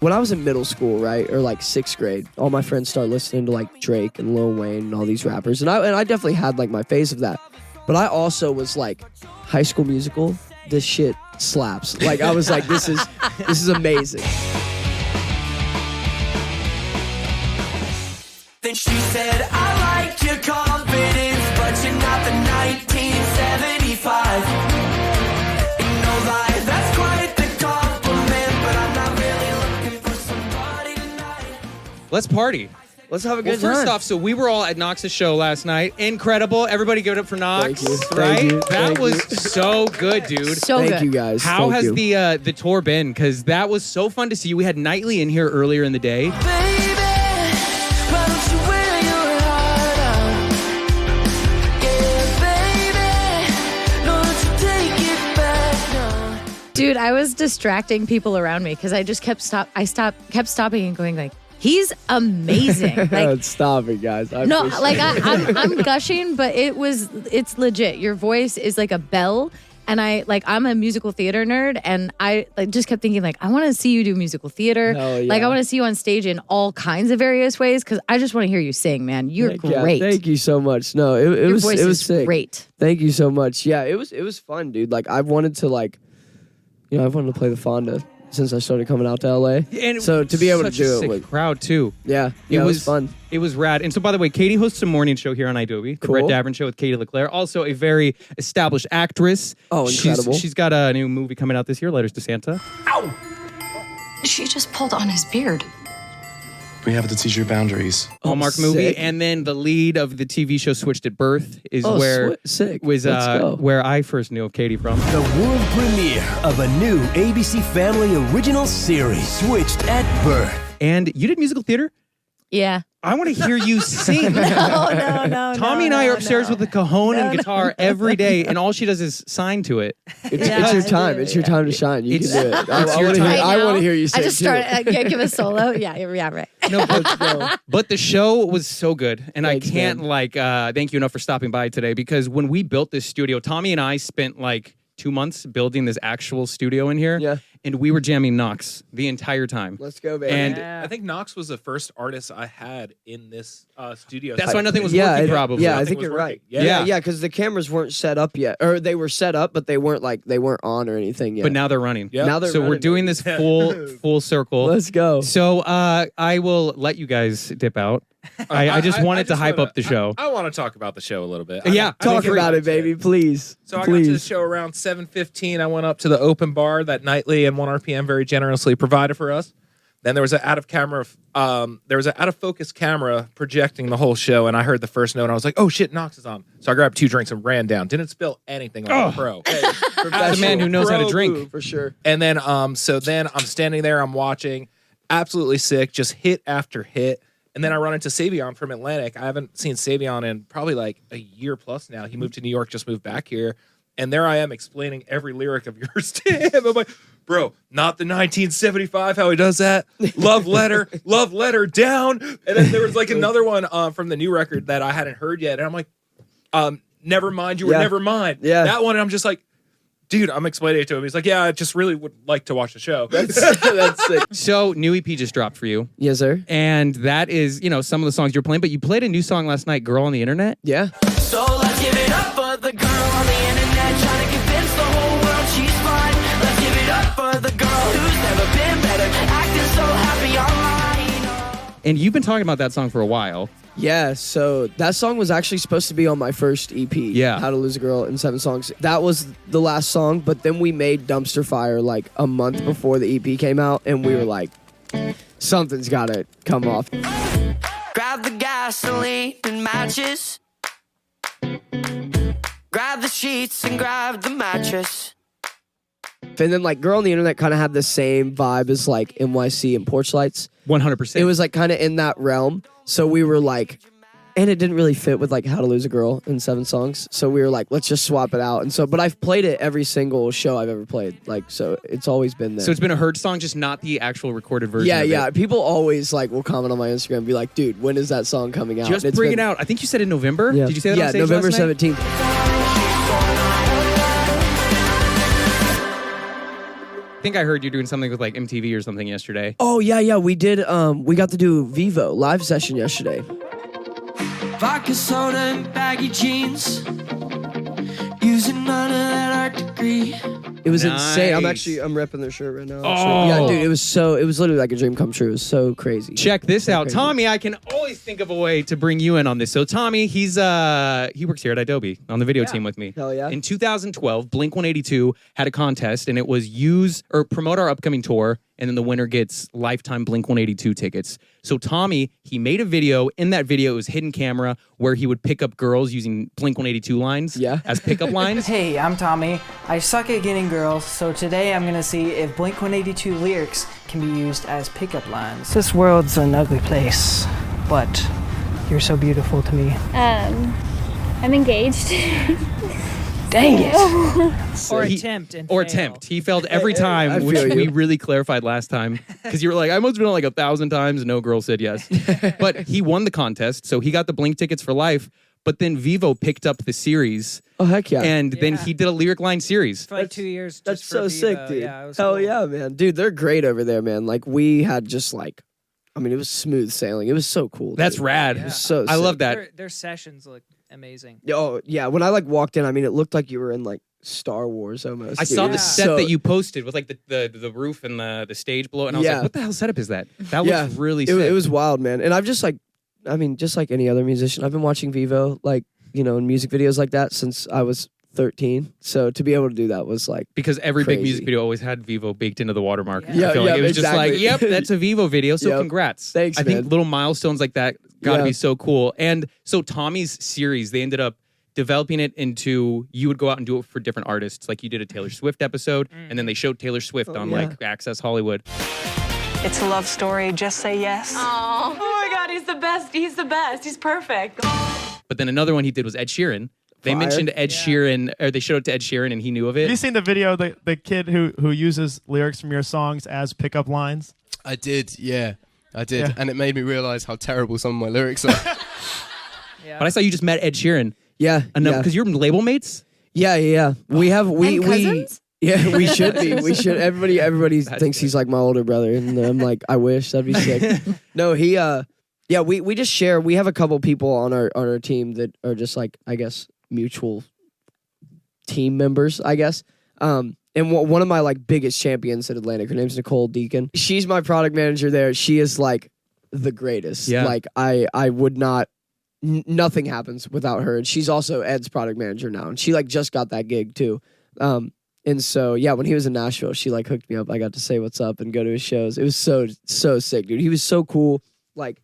When I was in middle school, right, or like 6th grade, all my friends started listening to like Drake and Lil Wayne and all these rappers, and I definitely had like my phase of that. But I also was like, High School Musical, this shit slaps. Like I was like, this is amazing. Then she said, I like your confidence, but you're not the 1975. No lie, that's quite the compliment, but I'm not really looking for somebody tonight. Let's party. Let's have a good First time. off, so we were all at Knox's show last night. Incredible. Everybody give it up for Knox. Thank you. Right? Thank you. That Thank was you. so good, dude. So Thank good. you guys. How Thank has you. the tour been? Because that was so fun to see. We had Nightly in here earlier in the day. Baby, why don't you wear your heart out? Yeah, baby, don't you take it back now. Dude, I was distracting people around me because I just kept stopping and going like, he's amazing. Like, Stop it, guys. I no, appreciate like it. I'm gushing, but it's legit. Your voice is like a bell. And I'm a musical theater nerd, and I like just kept thinking like, I want to see you do musical theater. Hell yeah. Like I want to see you on stage in all kinds of various ways because I just want to hear you sing, man. You're Heck yeah. great. Thank you so much. No, it Your was voice it was is sick. great. Thank you so much. Yeah, it was fun, dude. Like I've wanted to I've wanted to play the Fonda since I started coming out to LA. And so to be able to such a do it sick with crowd too. it was fun. It was rad. And so, by the way, Katie hosts a morning show here on idobi, the Cool. Brett Davern Show with Katie LeClaire. Also a very established actress. Oh, incredible. She's got a new movie coming out this year, Letters to Santa. She just pulled on his beard. We have to teach your boundaries. Hallmark movie. sick. And then the lead of the TV show Switched at Birth is Sick. was Let's go. where I first knew of Katie from. The world premiere of a new ABC Family original series, Switched at Birth. And you did musical theater? Yeah. I want to hear you sing. No. Tommy and I are upstairs with the cajon and guitar every day, and all she does is sign to it. It's your time. It's your time to shine. You can do it. It's your time. I want to hear you sing I just too. started. Give a solo. Yeah, right. No, Let's go. but the show was so good, and Thanks, I can't man. thank you enough for stopping by today, because when we built this studio, Tommy and I spent 2 months building this actual studio in here. Yeah. And we were jamming Knox the entire time. Let's go, baby. And I think Knox was the first artist I had in this studio. that's why nothing was Yeah, working, I- probably. yeah, I Nothing think was you're working. right. Yeah. Yeah, because the cameras weren't set up yet, or they were set up, but they weren't on or anything yet. But now they're running. Yep. Now they're So we're running, doing baby. this full circle. Let's go. So I will let you guys dip out. I just wanted to hype up the show. I want to talk about the show a little bit. Yeah, Talk about it, baby, please. So I got please. to the show around 7:15. I went up to the open bar that Nightly and 1RPM very generously provided for us. Then there was an out of focus camera projecting the whole show, and I heard the first note, and I was like, "Oh shit, Knox is on!" So I grabbed 2 drinks and ran down. Didn't spill anything on the pro. The man who knows how to drink. Ooh, for sure. And then so then I'm standing there, I'm watching, absolutely sick, just hit after hit. And then I run into Savion from Atlantic. I haven't seen Savion in probably a year plus now. He moved to New York, just moved back here. And there I am explaining every lyric of yours to him. I'm like, bro, not the 1975, how he does that. Love letter down. And then there was another one from the new record that I hadn't heard yet. And I'm like, never mind, you were never mine. Yeah. That one, I'm just like, dude, I'm explaining it to him. He's like, yeah, I just really would like to watch the show. That's sick. So new EP just dropped for you. Yes, sir. And that is, some of the songs you're playing, but you played a new song last night, Girl on the Internet. Yeah. So let's give it up for the girl on the internet, trying to convince the whole world she's fine. Let's give it up for the girl who's never been better, acting so happy online. And you've been talking about that song for a while. Yeah, so that song was actually supposed to be on my first EP. Yeah. How to Lose a Girl in 7 songs. That was the last song, but then we made Dumpster Fire a month before the EP came out, and we were like, something's gotta come off. Grab the gasoline and matches. Grab the sheets and grab the mattress. And then Girl on the Internet kind of had the same vibe as NYC and Porch Lights. 100%. It was kind of in that realm. So we were and it didn't really fit with How to Lose a Girl in 7 songs. So we were let's just swap it out. And so, but I've played it every single show I've ever played. So it's always been there. So it's been a heard song, just not the actual recorded version. Yeah, of yeah. It. People always will comment on my Instagram and be like, dude, when is that song coming out? Just And it's bring been- it out. I think you said in November. Yeah. Did you say that Yeah, on stage November last night? 17th. think I heard you're doing something with like MTV or something yesterday. Oh yeah, we did. We got to do Vivo live session yesterday. Vodka soda and baggy jeans. Using none of that art degree. It was insane. I'm repping their shirt right now. Yeah, dude, it was literally like a dream come true. It was so crazy. Check this out. crazy. Tommy, I can always think of a way to bring you in on this. So Tommy, he works here at idobi on the video team with me. Hell yeah. In 2012, Blink-182 had a contest, and it was promote our upcoming tour, and then the winner gets lifetime Blink-182 tickets. So Tommy, he made a video. In that video, it was hidden camera where he would pick up girls using Blink-182 lines as pickup lines. Hey, I'm Tommy. I suck at getting girls, so today I'm gonna see if Blink-182 lyrics can be used as pickup lines. This world's an ugly place, but you're so beautiful to me. I'm engaged. Dang it! Or attempt. He failed every time, which we really clarified last time. Because you were like, I must have been on like 1,000 times, and no girl said yes. But he won the contest, so he got the Blink tickets for life. But then Vivo picked up the series. Oh, heck yeah. And then he did a lyric line series. For like 2 years. That's just for so sick, Vivo. dude. Yeah, it was Hell cool. yeah, man. Dude, they're great over there, man. Like, we had just like, I mean, it was smooth sailing. It was so cool. That's dude. rad. It was so I sick. love that. Their sessions look amazing. Oh, yeah. When I like walked in, I mean, it looked like you were in like Star Wars almost. I saw dude. the set that you posted with like the roof and the stage below, and I was like, what the hell setup is that? That looks really sick. It was wild, man. And I've just like, I mean, just like any other musician, I've been watching Vivo, like, you know, in music videos like that since I was 13. So to be able to do that was like because every big crazy. music video always had Vivo baked into the watermark. Yeah. I feel like it was exactly. just like, yep, that's a Vivo video. So Yep. congrats. Thanks, I think man. little milestones like that got to Yeah. be so cool. And so Tommy's series, they ended up developing it into you would go out and do it for different artists. Like you did a Taylor Swift episode, and then they showed Taylor Swift on like Access Hollywood. It's a love story. Just say yes. Oh my God, he's the best. He's the best. He's perfect. But then another one he did was Ed Sheeran. They mentioned Ed Sheeran, or they showed it to Ed Sheeran, and he knew of it. Have you seen the video, the kid who uses lyrics from your songs as pickup lines? I did, yeah. I did. Yeah. And it made me realize how terrible some of my lyrics are. But I saw you just met Ed Sheeran. Yeah. Because you're label mates? Yeah. We cousins? Yeah, we should be. We should. Everybody thinks he's like my older brother, and I'm like, I wish that'd be sick. No, he. Yeah, we just share. We have a couple people on our team that are just like, I guess, mutual team members. I guess. And one of my like biggest champions at Atlantic, her name's Nicole Deacon. She's my product manager there. She is like the greatest. Yeah. Like I would not. Nothing happens without her. And she's also Ed's product manager now, and she like just got that gig too. And so, yeah, when he was in Nashville, she like hooked me up. I got to say what's up and go to his shows. It was so sick, dude. He was so cool. Like,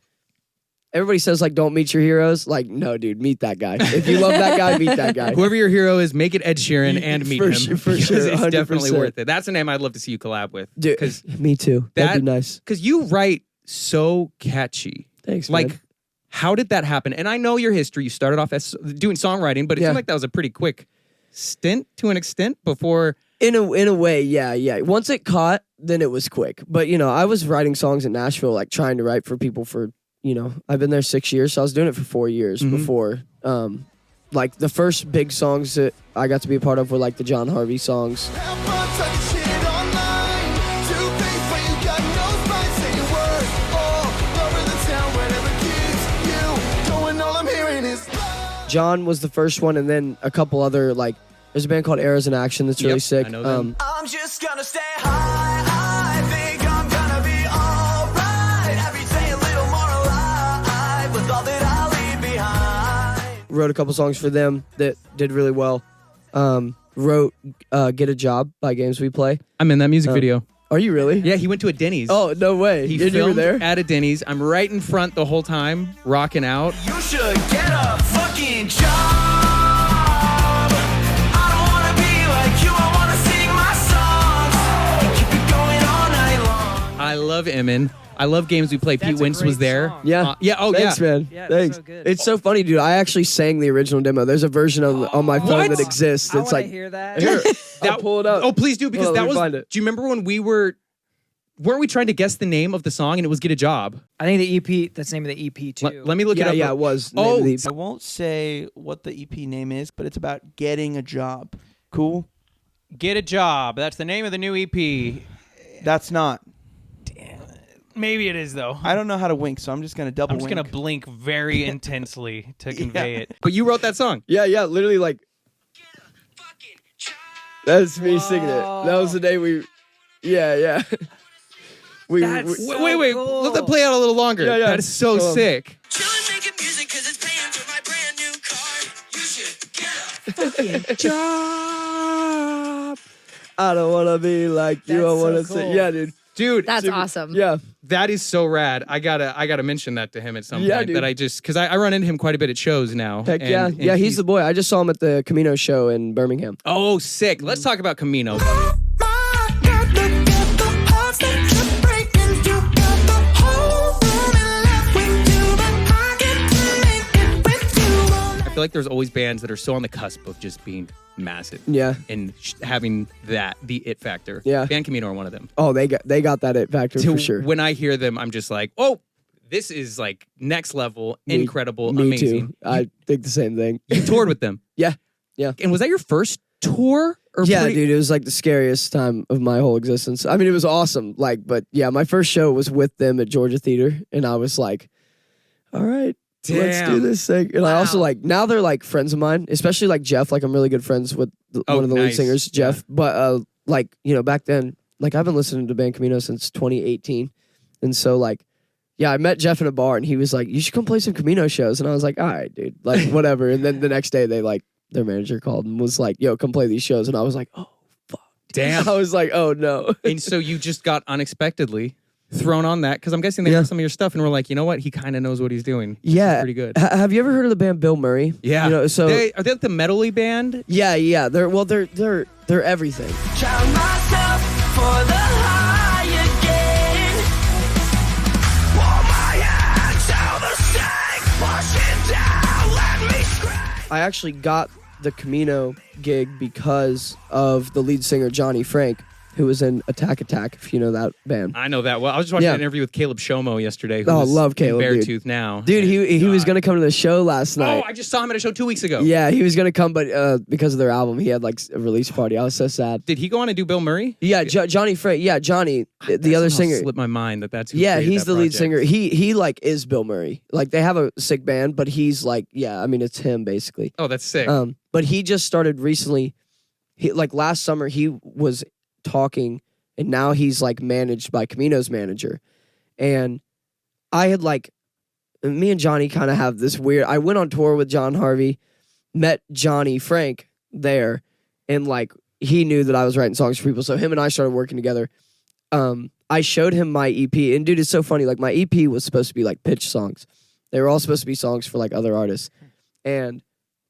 everybody says, like, don't meet your heroes. Like, no, dude, meet that guy. If you love that guy, meet that guy. Whoever your hero is, make it Ed Sheeran and meet him. For sure, It's 100%. definitely worth it. That's a name I'd love to see you collab with. Dude, me too. That'd be nice. Because you write so catchy. Thanks, like, man. how did that happen? And I know your history. You started off as doing songwriting, but it seemed like that was a pretty quick stint to an extent before. In a way, yeah. Once it caught, then it was quick. But, you know, I was writing songs in Nashville, like trying to write for people for, you know, I've been there 6 years, so I was doing it for 4 years before. Like, the first big songs that I got to be a part of were, like, the John Harvey songs. John was the first one, and then a couple other, like, there's a band called Arrows in Action that's really sick. I know them. I'm just gonna stay high. I think I'm gonna be alright. Every day a little more alive with all that I leave behind. Wrote a couple songs for them that did really well. Wrote Get a Job by Games We Play. I'm in that music video. Are you really? Yeah, he went to a Denny's. Oh, no way. He you were filmed there? at a Denny's. I'm right in front the whole time, rocking out. You should get a fucking job. I don't wanna be like you. I wanna sing my songs. Keep it going all night long. I love Emin. I love Games We Play. Pete Wentz was there. Yeah. Thanks, man. Yeah, Thanks. so good. It's so funny, dude. I actually sang the original demo. There's a version on my phone What? that exists. I It's want like, to hear that. here, I'll pull it up. Oh, please do, because Hold on, that let me was. find it. Do you remember when weren't we trying to guess the name of the song and it was Get a Job? I think the EP, that's the name of the EP too. Let me look it up. Yeah, it was. Oh, Name of the- I won't say what the EP name is, but it's about getting a job. Cool? Get a Job. That's the name of the new EP. That's not. Maybe it is, though. I don't know how to wink, so I'm just going to double I'm just wink. going to blink very intensely to convey it. But you wrote that song. Yeah, literally like. That's me singing it. That was the day we. Yeah. Wait. Cool. Let that play out a little longer. Yeah. That is so sick. Job. I don't want to be like you. I want to say, yeah, dude. That's awesome. Yeah, that is so rad. I gotta mention that to him at some point. Dude. That I just because I run into him quite a bit at shows now. Heck yeah, he's the boy. I just saw him at the Camino show in Birmingham. Oh, sick. Let's talk about Camino. I feel like there's always bands that are so on the cusp of just being massive. Yeah. And having the it factor. Yeah. Band Camino are one of them. Oh, they got that it factor for sure. When I hear them, I'm just like, oh, this is like next level, incredible, me amazing. Too. I think the same thing. You toured with them. Yeah. And was that your first tour? Dude, it was like the scariest time of my whole existence. I mean, it was awesome. But yeah, my first show was with them at Georgia Theater, and I was like, all right. Damn. Let's do this thing. And I also now they're like friends of mine, especially like Jeff. Like I'm really good friends with one of the lead singers, Jeff. But back then, like I've been listening to Band Camino since 2018. And so I met Jeff in a bar and he was like, you should come play some Camino shows. And I was like, all right, dude, like whatever. And then the next day their manager called and was like, yo, come play these shows. And I was like, oh, fuck. Damn. I was like, oh no. And so you just got unexpectedly thrown on that because I'm guessing they heard some of your stuff and were like, you know what, he kind of knows what he's doing. Yeah, pretty good. Have you ever heard of the band Bill Murray? Yeah. Are they like the metal-y band? Yeah. They're everything. Drown myself for the high again. Pull my hands out the sink, pushing down, let me scream. I actually got the Camino gig because of the lead singer Johnny Frank, who was in Attack, if you know that band. I know that well. I was just watching an interview with Caleb Shomo yesterday. Who was love Caleb, in dude. Beartooth now. Dude, he was going to come to the show last night. Oh, I just saw him at a show 2 weeks ago. Yeah, he was going to come, but because of their album, he had like a release party. I was so sad. Did he go on and do Bill Murray? Yeah, Johnny Frank. Yeah, Johnny, the other singer. Slipped my mind that's who Yeah, created he's that the lead project. singer. He like is Bill Murray. Like they have a sick band, but he's like, I mean, it's him basically. Oh, that's sick. But he just started recently. Last summer, he was talking. And now he's like managed by Camino's manager. And I had me and Johnny kind of have this weird, I went on tour with John Harvey, met Johnny Frank there. And he knew that I was writing songs for people. So him and I started working together. I showed him my EP. And dude, it's so funny. My EP was supposed to be pitch songs. They were all supposed to be songs for other artists. And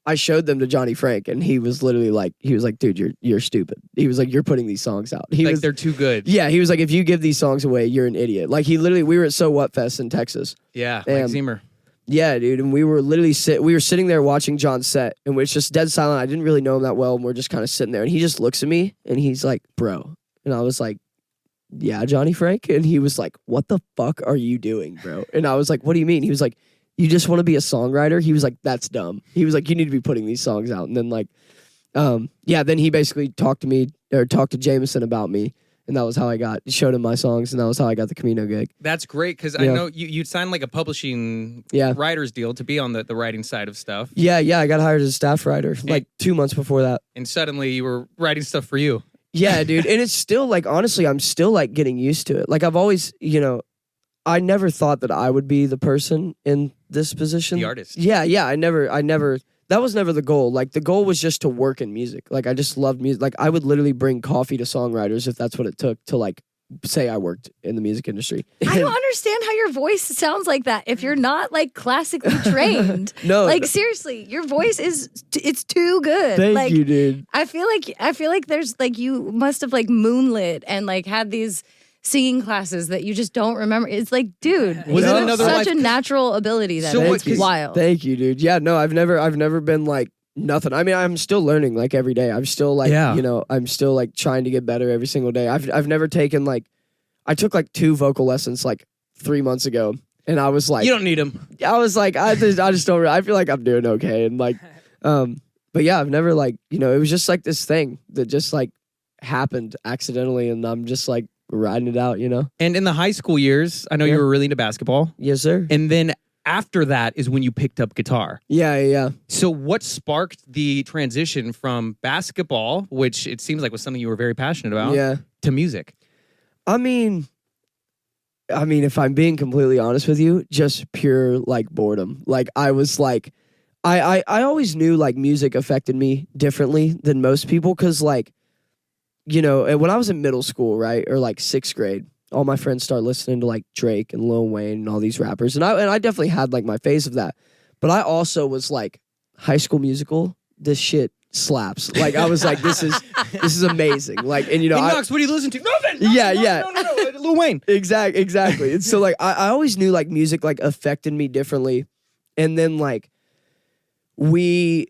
I showed them to Johnny Frank, and he was literally dude, you're stupid. He was like, you're putting these songs out. They're too good. Yeah, he was like, if you give these songs away, you're an idiot. We were at So What Fest in Texas. Yeah, and, Zimmer. Yeah, dude, and we were literally sitting there watching John's set, and it's just dead silent. I didn't really know him that well, and we're just kind of sitting there, and he just looks at me, and he's like, bro. And I was like, yeah, Johnny Frank? And he was like, what the fuck are you doing, bro? And I was like, what do you mean? He was like, you just want to be a songwriter? He was like, that's dumb. He was like, you need to be putting these songs out. And then then he basically talked to Jameson about me. And that was how I showed him my songs. And that was how I got the Camino gig. That's great. Cause I know you'd signed a publishing writer's deal to be on the writing side of stuff. Yeah. I got hired as a staff writer 2 months before that. And suddenly you were writing stuff for you. Yeah, dude. And it's still honestly, I'm still getting used to it. I've always, I never thought that I would be the person in this position. The artist. Yeah. I never, that was never the goal. The goal was just to work in music. I just loved music. I would literally bring coffee to songwriters if that's what it took to say I worked in the music industry. I don't understand how your voice sounds like that if you're not classically trained. No. Seriously, your voice it's too good. Thank you, dude. I feel like there's you must have moonlit and had these singing classes that you just don't remember. It's dude, Was it another such life? a natural ability that it's wild. Thank you, dude. Yeah, no, I've never been nothing. I mean, I'm still learning every day. I'm still I'm still trying to get better every single day. I've never taken I took 2 vocal lessons 3 months ago, and I was like, you don't need them. I was like, I just don't. I feel like I'm doing okay, and but yeah, I've never it was just this thing that just happened accidentally, and I'm just like riding it out, you know? And in the high school years, I know you were really into basketball. Yes, sir. And then after that is when you picked up guitar. Yeah. So what sparked the transition from basketball, which it seems like was something you were very passionate about, to music? I mean, if I'm being completely honest with you, just pure like boredom. Like I was like, I always knew like music affected me differently than most people, because like, you know, when I was in middle school, right, or like 6th grade, all my friends started listening to like Drake and Lil Wayne and all these rappers, and I definitely had like my phase of that. But I also was like, High School Musical, this shit slaps. Like I was like, this is amazing. Like, and you know, Knox, what do you listen to? Nothing. No, Lil Wayne. Exactly. And so like, I always knew like music like affected me differently, and then like we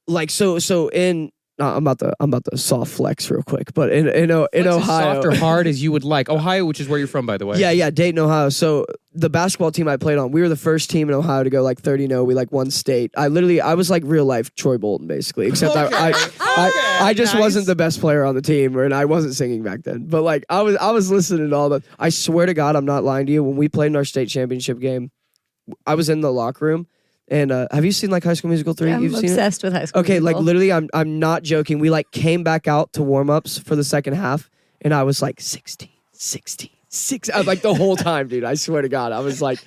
like so in. I'm about to soft flex real quick, but in Ohio, soft or hard as you would like. Ohio, which is where you're from, by the way. Yeah, Dayton, Ohio. So the basketball team I played on, we were the first team in Ohio to go like 30-0. We like won state. I was like real life Troy Bolton basically, except I just wasn't the best player on the team, and I wasn't singing back then. But like I was listening to all the. I swear to God, I'm not lying to you. When we played in our state championship game, I was in the locker room. And have you seen like High School Musical 3? Yeah, I'm obsessed with High School Musical. Like literally, I'm not joking. We like came back out to warm-ups for the second half, and I was like 16. I was like the whole time, dude. I swear to God, I was like,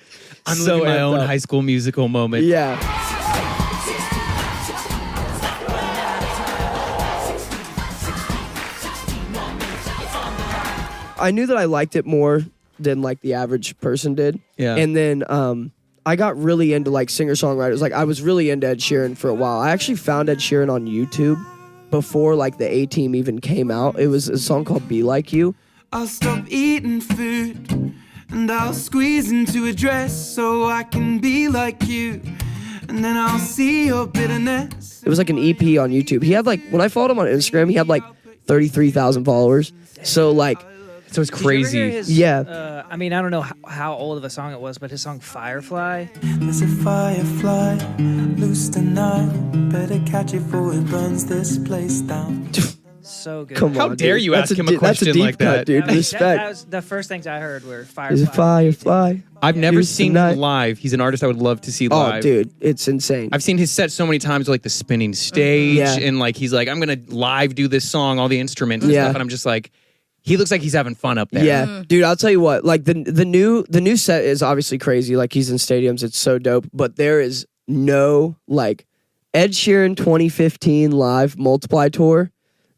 I'm so living my own up. High School Musical moment. Yeah. I knew that I liked it more than like the average person did. Yeah. And then I got really into like singer-songwriters. Like I was really into Ed Sheeran for a while. I actually found Ed Sheeran on YouTube before like the A-Team even came out. It was a song called Be Like You. I'll stop eating food and I'll squeeze into a dress so I can be like you, and then I'll see your bitterness. It was like an EP on YouTube. He had like, when I followed him on Instagram, he had like 33,000 followers. So like, so it's crazy. Did you ever hear his, yeah. I mean, I don't know how old of a song it was, but his song Firefly. There's a firefly loose tonight. Better catch it before it burns this place down. So good. Come on, How dare dude. you ask him a question that's a deep like cut, that? dude. I mean, Respect. that was the first things I heard were Firefly. Is a firefly. I've never Loose seen tonight. him live. He's an artist I would love to see live. Oh, dude, it's insane. I've seen his set so many times, like the spinning stage, Yeah. and like he's like, I'm gonna live do this song, all the instruments and Yeah. stuff, and I'm just like, he looks like he's having fun up there. Yeah, dude, I'll tell you what. Like the new set is obviously crazy. Like he's in stadiums, it's so dope. But there is no like Ed Sheeran 2015 live Multiply tour.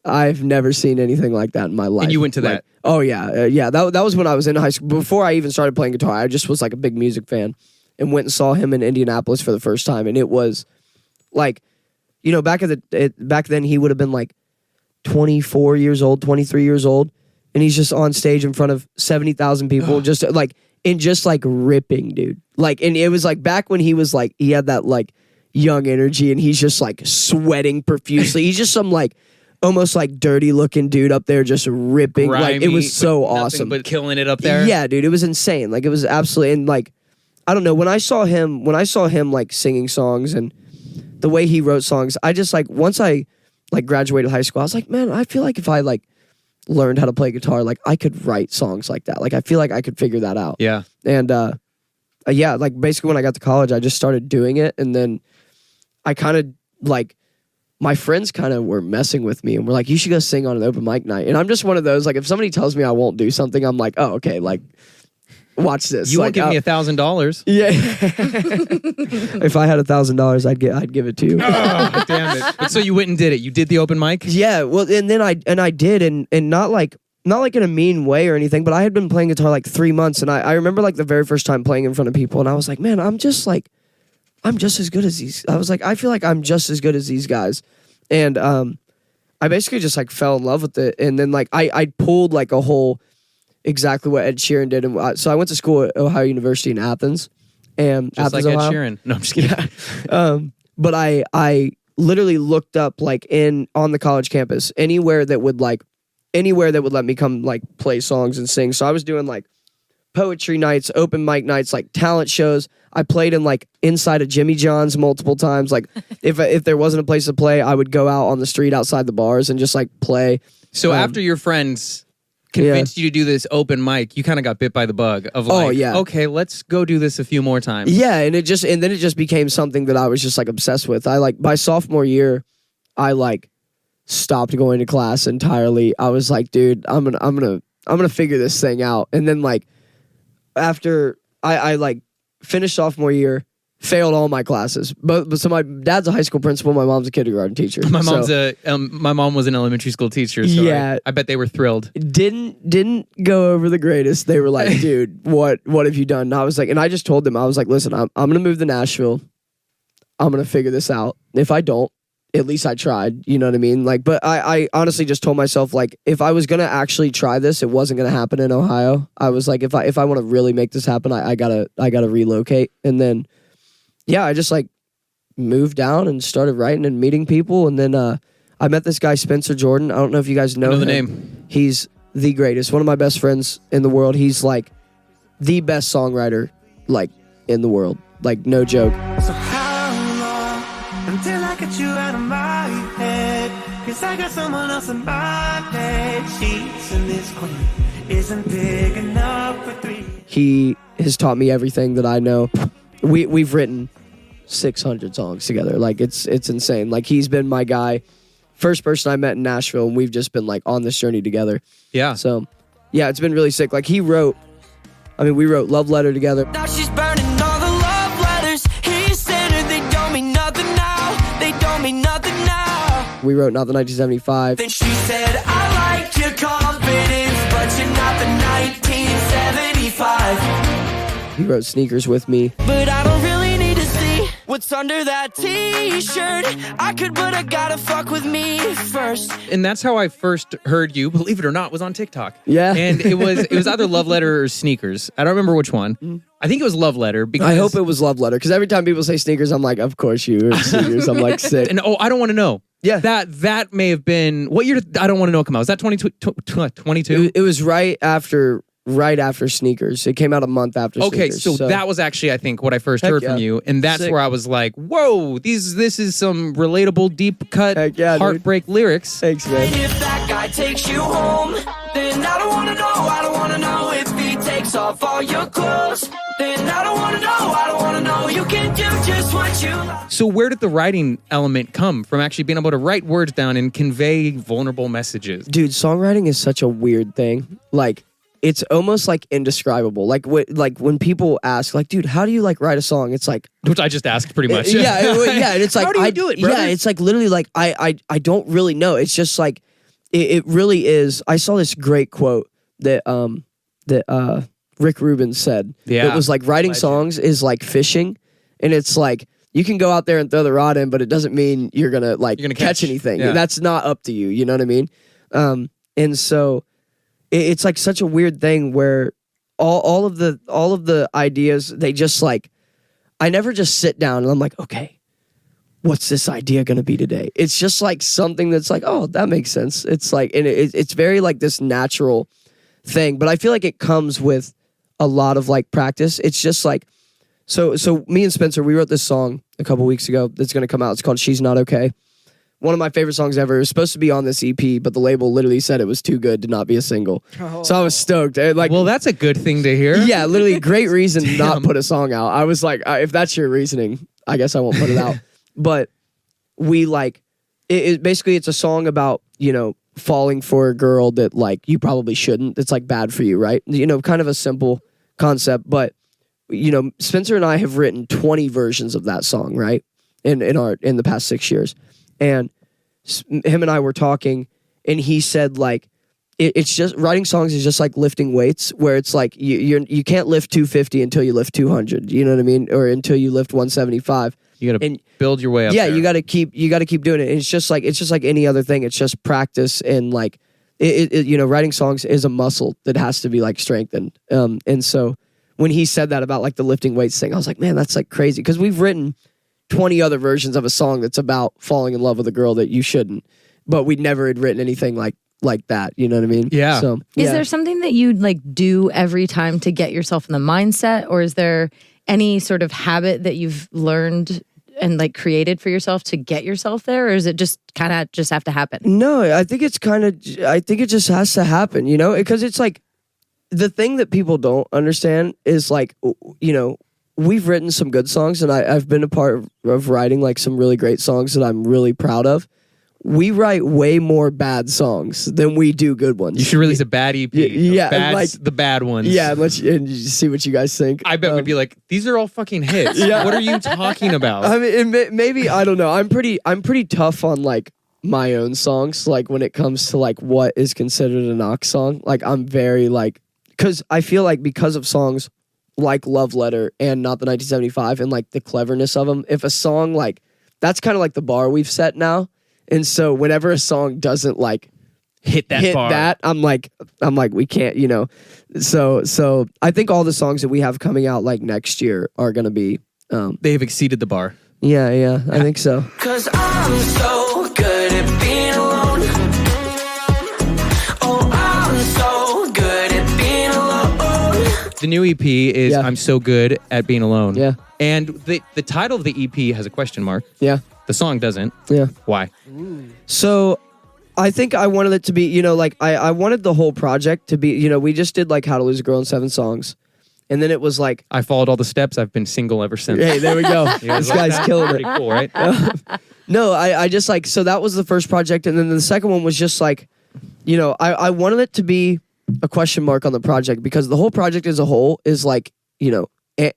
I've never seen anything like that in my life. And you went to Like, that? Oh yeah, yeah. That was when I was in high school. Before I even started playing guitar, I just was like a big music fan, and went and saw him in Indianapolis for the first time. And it was like, you know, back then he would have been like 24 years old, 23 years old. And he's just on stage in front of 70,000 people, just like ripping, dude. Like, and it was like back when he was like, he had that like young energy, and he's just like sweating profusely. He's just some like almost like dirty looking dude up there, just ripping. Grimy, like it was so nothing awesome, but killing it up there. Yeah, dude, it was insane. Like it was absolutely, and like I don't know, when I saw him like singing songs and the way he wrote songs, I just like once I like graduated high school, I was like, man, I feel like if I like learned how to play guitar, like I could write songs like that. Like I feel like I could figure that out. Yeah. And yeah, like basically when I got to college, I just started doing it, and then I kind of like my friends kind of were messing with me and were like, you should go sing on an open mic night. And I'm just one of those, like if somebody tells me I won't do something, I'm like, oh, okay, like watch this. You like, won't give me $1,000. Yeah. If I had $1,000, I'd give it to you. Oh, damn it. But so you went and did it. You did the open mic? Yeah, well, and then I did, and not like in a mean way or anything, but I had been playing guitar like 3 months, and I remember like the very first time playing in front of people, and I was like, man, I'm just as good as these. I was like, I feel like I'm just as good as these guys, and I basically just like fell in love with it, and then like I pulled like a whole exactly what Ed Sheeran did, and so I went to school at Ohio University in Athens, and Just Athens, like Ed Ohio. Sheeran. No, I'm just kidding. Yeah. But I literally looked up like on the college campus anywhere that would let me come like play songs and sing. So I was doing like poetry nights, open mic nights, like talent shows. I played in like inside of Jimmy John's multiple times. Like if there wasn't a place to play, I would go out on the street outside the bars and just like play. So after your friends convinced you to do this open mic, you kind of got bit by the bug of like, okay, let's go do this a few more times. Yeah, and then it just became something that I was just like obsessed with. I like by sophomore year, I like stopped going to class entirely. I was like, dude, I'm gonna figure this thing out. And then like after I like finished sophomore year, failed all my classes. But so my dad's a high school principal, my mom's a kindergarten teacher. My mom was an elementary school teacher, so yeah, I bet they were thrilled. Didn't go over the greatest. They were like, dude, what have you done? And I was like, and I just told them, I was like, listen, I'm gonna move to Nashville. I'm gonna figure this out. If I don't, at least I tried. You know what I mean? Like, but I honestly just told myself, like, if I was gonna actually try this, it wasn't gonna happen in Ohio. I was like, if I want to really make this happen, I gotta relocate. And then yeah, I just like moved down and started writing and meeting people. And then I met this guy, Spencer Jordan. I don't know if you guys know the him. name. He's the greatest. One of my best friends in the world. He's like the best songwriter like in the world. Like no joke. So how long until I get you out of my head? Cause I got someone else in my bed sheets and this queen isn't big enough for three. He has taught me everything that I know. We've written 600 songs together. Like it's insane. Like he's been my guy. First person I met in Nashville, and we've just been like on this journey together. Yeah. So yeah, it's been really sick. Like we wrote Love Letter together. Now she's burning all the love letters he sent her. They don't mean nothing now. They don't mean nothing now. We wrote Not the 1975. Then she said, I like your confidence, but you're not the 1975. He wrote Sneakers with me. But I don't really need to see what's under that t-shirt. I could, but I gotta fuck with me first. And that's how I first heard you, believe it or not, was on TikTok. Yeah. And it was either Love Letter or Sneakers. I don't remember which one. I think it was Love Letter because I hope it was Love Letter, because every time people say Sneakers, I'm like, of course you heard Sneakers. I'm like sick. And I don't want to know. Yeah. That may have been, what year did I Don't Want to Know come out? Was that 22? It was right after Sneakers. It came out a month after Okay, Sneakers. so that was actually, I think, what I first heard from you. And that's Sick. where I was like, whoa, this is some relatable, deep cut, heartbreak lyrics. Thanks, man. If that guy takes you home, then I don't wanna know. I don't wanna know if he takes off all your clothes. Then I don't wanna know. I don't wanna know. You can do just what you like. So where did the writing element come from, actually being able to write words down and convey vulnerable messages? Dude, songwriting is such a weird thing. Like, it's almost like indescribable. Like when people ask, like, dude, how do you like write a song? It's like, which I just asked pretty much. yeah, and it's like, how do you do it, brother? Yeah, it's like literally like I don't really know. It's just like it really is. I saw this great quote that Rick Rubin said. Yeah, it was like writing songs is like fishing, and it's like you can go out there and throw the rod in, but it doesn't mean you're gonna catch anything. Yeah. That's not up to you. You know what I mean? And so. It's like such a weird thing where all of the ideas, they just like, I never just sit down and I'm like, okay, what's this idea going to be today? It's just like something that's like, oh, that makes sense. It's like, and it's very like this natural thing, but I feel like it comes with a lot of like practice. It's just like, so me and Spencer, we wrote this song a couple weeks ago that's going to come out. It's called She's Not Okay. One of my favorite songs ever. It was supposed to be on this EP, but the label literally said it was too good to not be a single. Oh. So I was stoked. Like, well, that's a good thing to hear. Yeah, literally great reason to not put a song out. I was like, if that's your reasoning, I guess I won't put it out. But we like, basically it's a song about, falling for a girl that like you probably shouldn't. It's like bad for you, right? Kind of a simple concept. But, Spencer and I have written 20 versions of that song, right? In the past 6 years. And him and I were talking, and he said, like, it's just writing songs is just like lifting weights, where it's like you can't lift 250 until you lift 200. You know what I mean? Or until you lift 175. You got to build your way up. Yeah, there. you got to keep doing it. And it's just like any other thing. It's just practice, and like writing songs is a muscle that has to be like strengthened. And so when he said that about like the lifting weights thing, I was like, man, that's like crazy, because we've written 20 other versions of a song that's about falling in love with a girl that you shouldn't, but we never had written anything like that. You know what I mean? Yeah. So, is there something that you like do every time to get yourself in the mindset, or is there any sort of habit that you've learned and like created for yourself to get yourself there, or is it just kind of just have to happen? No, I think it just has to happen, you know, because it's like the thing that people don't understand is like, you know, we've written some good songs, and I've been a part of writing like some really great songs that I'm really proud of. We write way more bad songs than we do good ones. You should release a bad EP. Yeah, Bad's like the bad ones. Yeah, and you see what you guys think. I bet we'd be like, these are all fucking hits. Yeah. What are you talking about? I mean, maybe I don't know. I'm pretty tough on like my own songs. Like when it comes to like what is considered a Knox song. Like I'm very like, because I feel like because of songs like Love Letter and Not the 1975 and like the cleverness of them, if a song like that's kind of like the bar we've set now. And so whenever a song doesn't like hit bar, I'm like we can't, you know. So I think all the songs that we have coming out like next year are gonna be they've exceeded the bar. Yeah, I think so. 'Cause I'm so good at being alone. Oh, I'm so good at being alone. The new EP is I'm So Good at Being Alone. Yeah. And the title of the EP has a question mark. Yeah. The song doesn't. Yeah. Why? So I think I wanted it to be, you know, like I wanted the whole project to be, you know, we just did like How to Lose a Girl in 7 songs. And then it was like, I followed all the steps. I've been single ever since. hey, there we go. You guys This like guy's that? killing Pretty it. cool, right? No, I just like, so that was the first project. And then the second one was just like, you know, I wanted it to be a question mark on the project because the whole project as a whole is like, you know,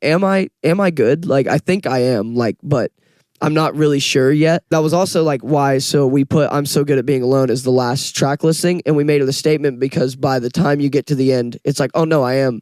am I good? Like, I think I am, like, but I'm not really sure yet. That was also like why, so we put I'm So Good at Being Alone as the last track listing, and we made it a statement because by the time you get to the end, it's like, oh no, I am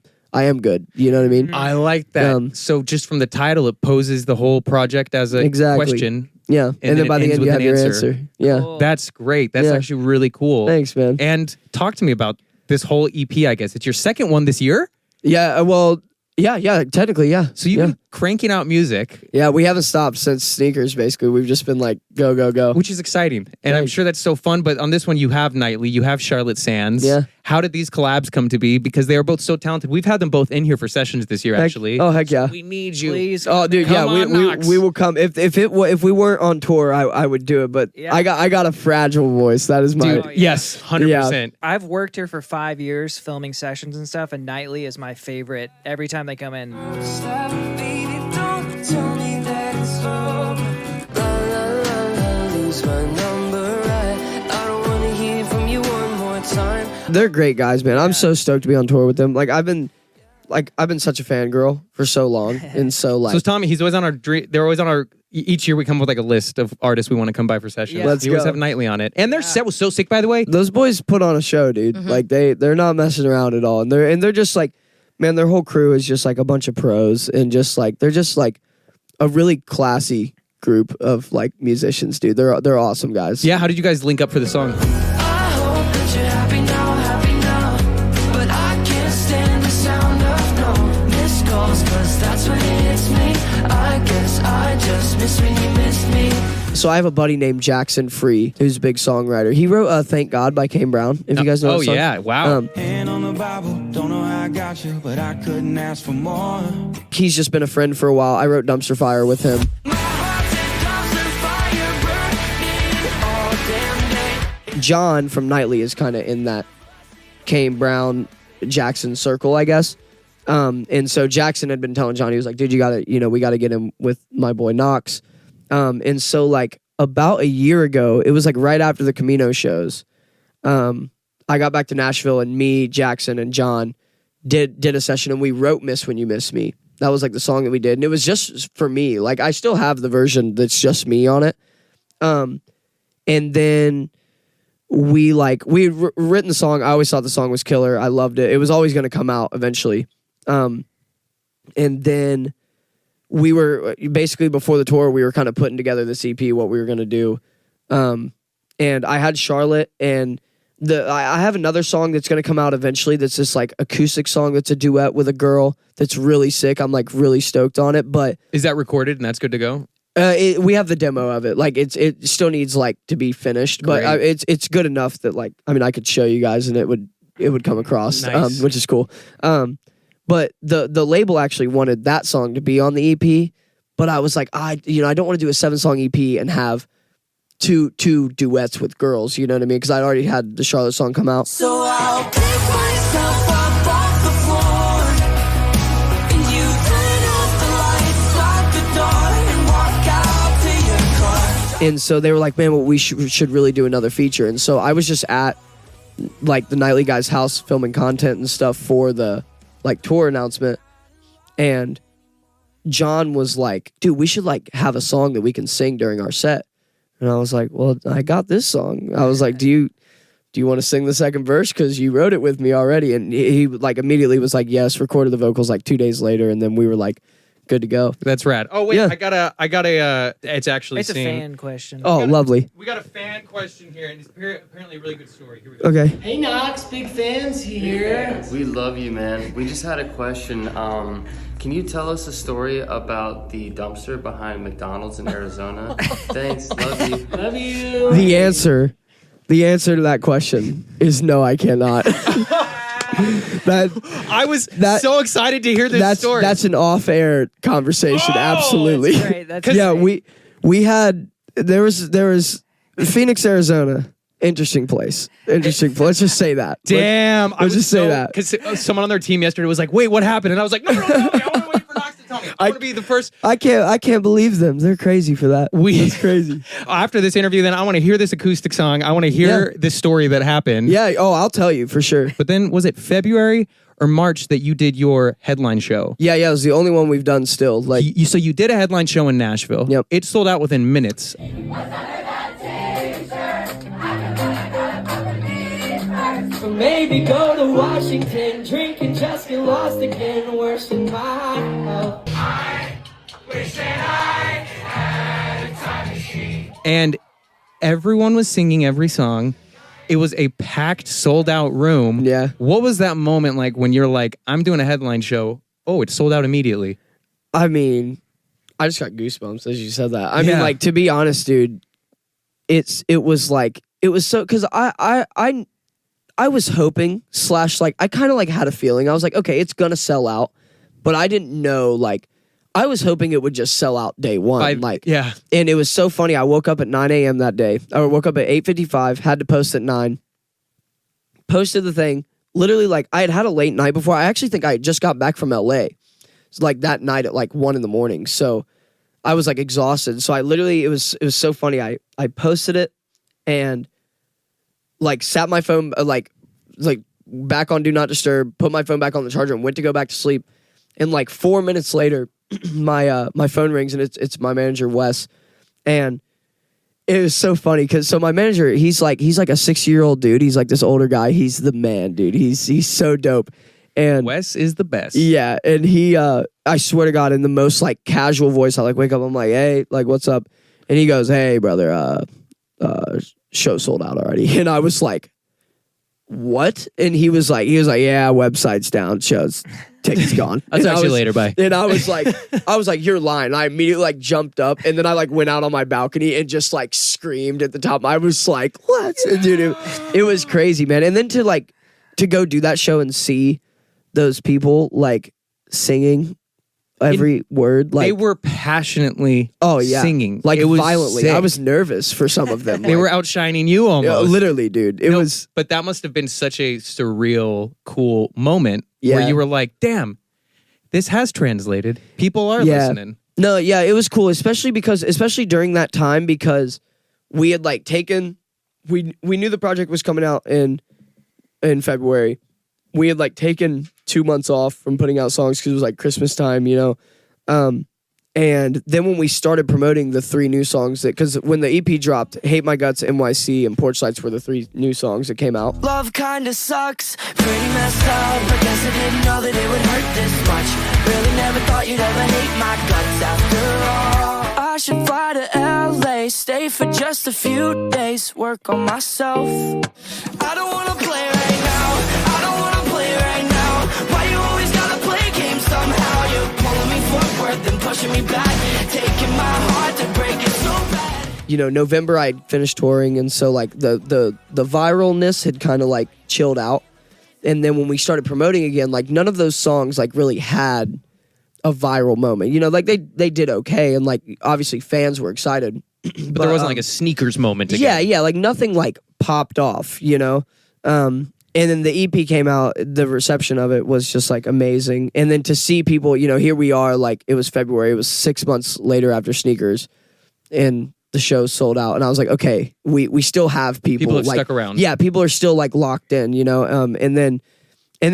good. You know what I mean? I like that. So just from the title, it poses the whole project as a question. Yeah. And then by the ends end, with you have an your answer. Yeah. Cool. That's great. That's Yeah. actually really cool. Thanks, man. And talk to me about this whole EP, I guess. It's your second one this year? Yeah, well, yeah, technically, yeah. So you've been cranking out music. Yeah, we haven't stopped since Sneakers, basically. We've just been like, go. Which is exciting. And I'm sure that's so fun. But on this one, you have Nightly, you have Charlotte Sands. Yeah. How did these collabs come to be? Because they are both so talented. We've had them both in here for sessions this year, actually. Oh, heck yeah. We need you. Please. Oh, dude, Come yeah, on, Knox. we will come. If we weren't on tour, I would do it. But Yeah. I got a fragile voice. That is my. Dude, yes, 100%. I've worked here for 5 years filming sessions and stuff, and Nightly is my favorite. Every time they come in. They're great guys, man. I'm so stoked to be on tour with them. I've been such a fangirl for so long, and so like. So Tommy, he's always on our. They're always on our. Each year we come up with like a list of artists we want to come by for sessions. Yeah. Let's we always go. have Nightly on it, and their set was so sick. By the way, Those boys put on a show, dude. Like they're not messing around at all, and they're just like, man, their whole crew is just like a bunch of pros, and just like they're just like a really classy group of like musicians, dude. They're awesome guys. yeah. How did you guys link up for the song? I hope that you're happy now. But I can't stand the sound of no missed calls, 'cause that's when it hits me. I guess I just miss when you missed me. So I have a buddy named Jackson Free, who's a big songwriter. He wrote "Thank God" by Kane Brown. If you guys know. Oh that song. yeah! Wow. Hand on the Bible, don't know how I got you, but I couldn't ask for more. He's just been a friend for a while. I wrote "Dumpster Fire" with him. John from Nightly is kind of in that Kane Brown Jackson circle, I guess. And so Jackson had been telling John, he was like, dude, we gotta get him with my boy Knox. And so like about a year ago, it was like right after the Camino shows, I got back to Nashville, and me, Jackson, and John did a session, and we wrote "Miss When You Miss Me." That was like the song that we did, and it was just for me. Like I still have the version that's just me on it. And then we had written the song. I always thought the song was killer. I loved it. It was always going to come out eventually. And then we were basically before the tour, we were kind of putting together this EP, what we were going to do. And I had Charlotte, and I have another song that's going to come out eventually. That's this like acoustic song. That's a duet with a girl. That's really sick. I'm like really stoked on it. But is that recorded and that's good to go? We have the demo of it. Like it still needs like to be finished, but it's good enough that like I could show you guys and it would come across, Nice. which is cool. But the label actually wanted that song to be on the EP, but I was like, I don't want to do a 7-song EP and have two duets with girls. You know what I mean? Because I'd already had the Charlotte song come out. So I'll pick myself up off the floor, and you turn off the lights, lock the door, and walk out to your car. And so they were like, man, well, we should really do another feature. And so I was just at like the Nightly Guy's house filming content and stuff for the like tour announcement. And John was like, dude, we should like have a song that we can sing during our set. And I was like, well, I got this song. I was like, do you want to sing the second verse? Because you wrote it with me already. And he like immediately was like, yes, recorded the vocals like 2 days later. And then we were like, good to go. That's rad. Oh wait, Yeah. I got a. It's actually It's a fan question. Oh, lovely. We got a fan question here, and it's apparently a really good story. Here we go. Okay. Hey Knox, big fans here. We love you, man. We just had a question. Can you tell us a story about the dumpster behind McDonald's in Arizona? Thanks. Love you. Love you. The answer to that question is no, I cannot. I was so excited to hear this story. That's an off-air conversation. Absolutely. That's great. That's Yeah, great. we had there was Phoenix, Arizona. Interesting place. Let's just say that. Damn. Let's just say that. Because someone on their team yesterday was like, wait, what happened? And I was like, no, tell me. I want to wait for Knox to tell me. I want to be the first. I can't believe them. They're crazy for that. That's crazy. After this interview, then I want to hear this acoustic song. I want to hear this story that happened. Yeah. Oh, I'll tell you for sure. But then was it February or March that you did your headline show? Yeah. It was the only one we've done still. Like, so you did a headline show in Nashville. Yep. It sold out within minutes. Maybe go to Washington, drink and just get lost again, worse than mine. I wish that I had a time machine. And everyone was singing every song. It was a packed, sold out room. Yeah. What was that moment like when you're like, I'm doing a headline show? Oh, it sold out immediately. I mean, I just got goosebumps as you said that. I mean, like, to be honest, dude, it was so, because I was hoping / like I kind of like had a feeling. I was like, okay, it's gonna sell out, but I didn't know, like, I was hoping it would just sell out day one. Yeah. And it was so funny. I woke up at 9 a.m. that day. I woke up at 8:55, had to post at 9. Posted the thing. Literally, like, I had a late night before. I actually think I just got back from LA. So, like, that night at like 1 in. So I was like exhausted. So I literally, it was so funny. I posted it and like sat my phone like back on Do Not Disturb, put my phone back on the charger and went to go back to sleep. And like 4 minutes later, my phone rings and it's my manager Wes. And it was so funny because so my manager, he's like a 60-year-old dude. He's like this older guy. He's the man, dude. He's so dope. And Wes is the best. Yeah, and he I swear to God, in the most like casual voice, I like wake up, I'm like, hey, like what's up? And he goes, hey brother, show sold out already. And I was like, what? And he was like, yeah, website's down, shows, tickets gone. I'll talk to you later, bye. And I was like, you're lying. I immediately like jumped up and then I like went out on my balcony and just like screamed at the top. I was like, what? And dude, it was crazy, man. And then to go do that show and see those people like singing every word, like they were passionately singing, like it was violently. sick. I was nervous for some of them. They were outshining you almost. Literally, dude. It was. But that must have been such a surreal, cool moment Yeah. where you were like, damn, this has translated. People are listening. No, yeah, it was cool, especially during that time, because we had like taken, we knew the project was coming out in February. We had like taken 2 months off from putting out songs because it was like Christmas time, you know. And then when we started promoting the 3 new songs, because when the EP dropped, Hate My Guts, NYC, and Porch Lights were the 3 new songs that came out. Love kinda sucks, pretty messed up. I guess I didn't know that it would hurt this much. Really never thought you'd ever hate my guts after all. I should fly to LA, stay for just a few days, work on myself. I don't wanna play right now, I don't wanna play right now. Why you always gotta play games somehow? You're pulling me forward, then pushing me back, taking my heart to break it so bad. You know, November I finished touring, and so like the viralness had kind of like chilled out. And then when we started promoting again, like none of those songs like really had a viral moment. You know, like they did okay, and like obviously fans were excited. But there wasn't like a sneakers moment. Again. Yeah, like nothing like popped off, you know. And then the EP came out. The reception of it was just like amazing. And then to see people, you know, here we are. Like it was February. It was 6 months later after Sneakers, and the show sold out. And I was like, okay, we still have people. People have like, stuck around. Yeah, people are still like locked in, you know. And